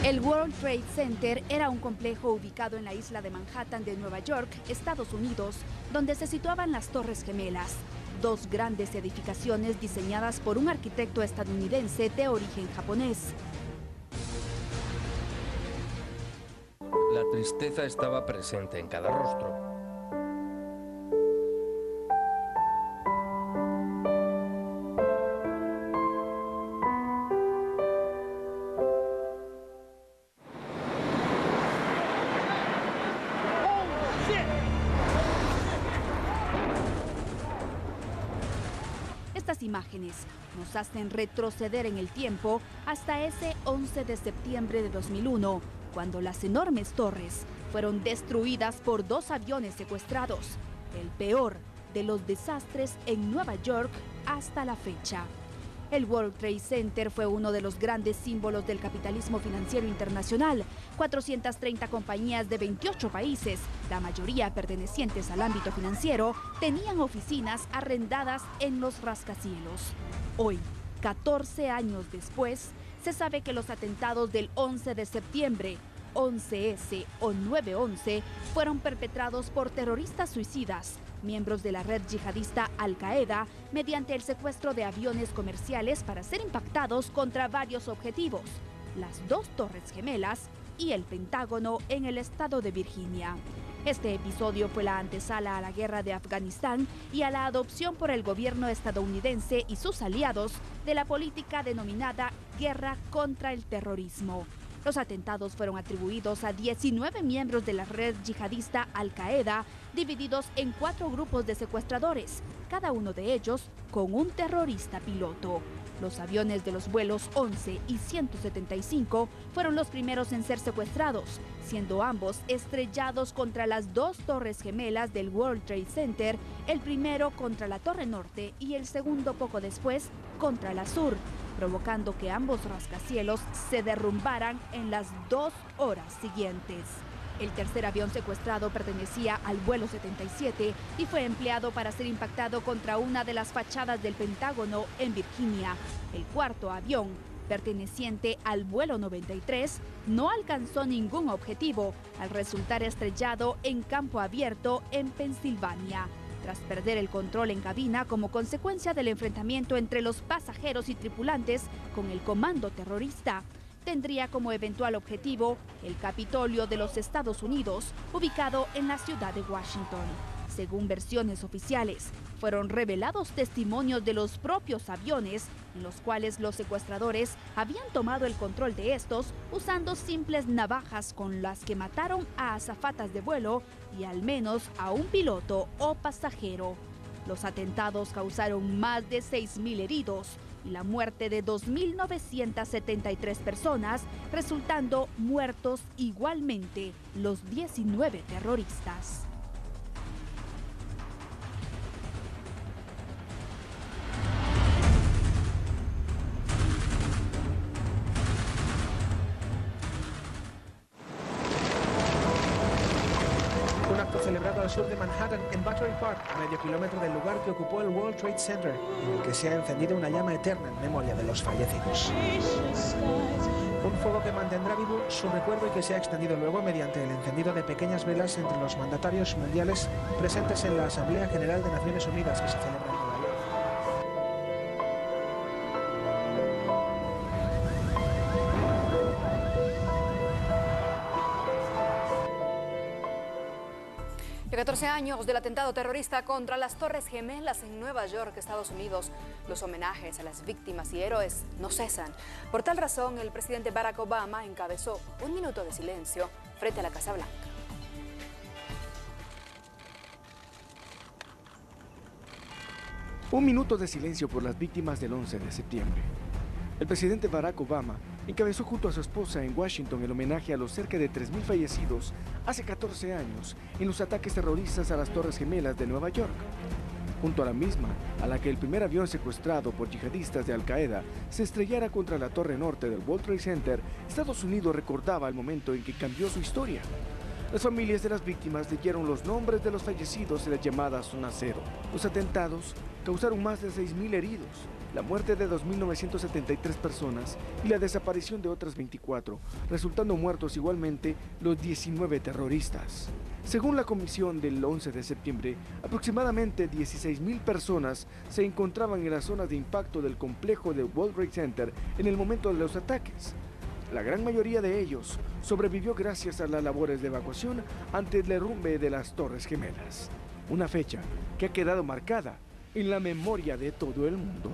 El World Trade Center era un complejo ubicado en la isla de Manhattan de Nueva York, Estados Unidos, donde se situaban las Torres Gemelas, dos grandes edificaciones diseñadas por un arquitecto estadounidense de origen japonés. La tristeza estaba presente en cada rostro. Estas imágenes nos hacen retroceder en el tiempo hasta ese 11 de septiembre de 2001, cuando las enormes torres fueron destruidas por dos aviones secuestrados, el peor de los desastres en Nueva York hasta la fecha. El World Trade Center fue uno de los grandes símbolos del capitalismo financiero internacional. 430 compañías de 28 países, la mayoría pertenecientes al ámbito financiero, tenían oficinas arrendadas en los rascacielos. Hoy, 14 años después, se sabe que los atentados del 11 de septiembre, 11S o 9/11, fueron perpetrados por terroristas suicidas, miembros de la red yihadista Al-Qaeda, mediante el secuestro de aviones comerciales para ser impactados contra varios objetivos, las dos Torres Gemelas y el Pentágono en el estado de Virginia. Este episodio fue la antesala a la guerra de Afganistán y a la adopción por el gobierno estadounidense y sus aliados de la política denominada Guerra contra el Terrorismo. Los atentados fueron atribuidos a 19 miembros de la red yihadista Al-Qaeda, divididos en 4 grupos de secuestradores, cada uno de ellos con un terrorista piloto. Los aviones de los vuelos 11 y 175 fueron los primeros en ser secuestrados, siendo ambos estrellados contra las dos torres gemelas del World Trade Center, el primero contra la Torre Norte y el segundo poco después contra la Sur, provocando que ambos rascacielos se derrumbaran en las 2 horas siguientes. El tercer avión secuestrado pertenecía al vuelo 77 y fue empleado para ser impactado contra una de las fachadas del Pentágono en Virginia. El cuarto avión, perteneciente al vuelo 93, no alcanzó ningún objetivo al resultar estrellado en campo abierto en Pensilvania, tras perder el control en cabina como consecuencia del enfrentamiento entre los pasajeros y tripulantes con el comando terrorista. Tendría como eventual objetivo el Capitolio de los Estados Unidos, ubicado en la ciudad de Washington. Según versiones oficiales, fueron revelados testimonios de los propios aviones, en los cuales los secuestradores habían tomado el control de estos usando simples navajas con las que mataron a azafatas de vuelo y al menos a un piloto o pasajero. Los atentados causaron más de 6.000 heridos y la muerte de 2.973 personas, resultando muertos igualmente los 19 terroristas. Un acto celebrado al sur de Manhattan, en Battery Park, a medio kilómetro del lugar que ocupó el World Trade Center, en el que se ha encendido una llama eterna en memoria de los fallecidos. Un fuego que mantendrá vivo su recuerdo y que se ha extendido luego mediante el encendido de pequeñas velas entre los mandatarios mundiales presentes en la Asamblea General de Naciones Unidas que se celebra en Nueva York. A 14 años del atentado terrorista contra las Torres Gemelas en Nueva York, Estados Unidos, los homenajes a las víctimas y héroes no cesan. Por tal razón, el presidente Barack Obama encabezó un minuto de silencio frente a la Casa Blanca. Un minuto de silencio por las víctimas del 11 de septiembre. El presidente Barack Obama encabezó junto a su esposa en Washington el homenaje a los cerca de 3.000 fallecidos hace 14 años en los ataques terroristas a las Torres Gemelas de Nueva York. Junto a la misma, a la que el primer avión secuestrado por yihadistas de Al-Qaeda se estrellara contra la Torre Norte del World Trade Center, Estados Unidos recordaba el momento en que cambió su historia. Las familias de las víctimas leyeron los nombres de los fallecidos en las llamadas Zona Cero. Los atentados causaron más de 6.000 heridos. la muerte de 2.973 personas y la desaparición de otras 24, resultando muertos igualmente los 19 terroristas. Según la comisión del 11 de septiembre, aproximadamente 16.000 personas se encontraban en las zonas de impacto del complejo de World Trade Center en el momento de los ataques. La gran mayoría de ellos sobrevivió gracias a las labores de evacuación ante el derrumbe de las Torres Gemelas. Una fecha que ha quedado marcada en la memoria de todo el mundo.